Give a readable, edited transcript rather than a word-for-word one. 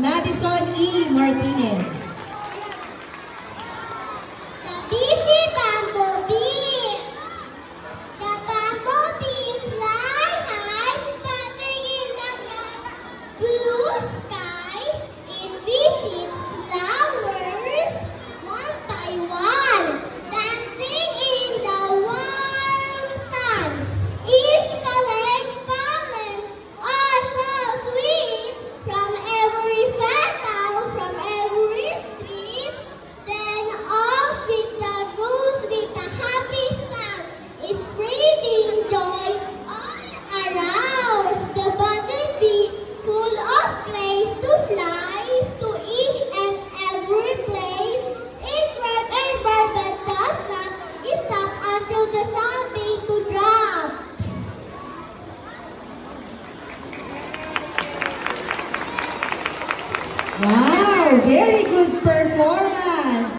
Madison E. Martinez. The busy bumblebee. The bumblebee fly high, flying in the blue sky. It visits flowers one by one, dancing in the warm sun. Each collect pollen, oh so sweet, from every petal, from every street. Then off with the goose with a happy sound. It's spreading joy all around. The bumblebee, full of grace to fly to each and every place. It works and works but does not stop until the something to drop. Wow, very good performance.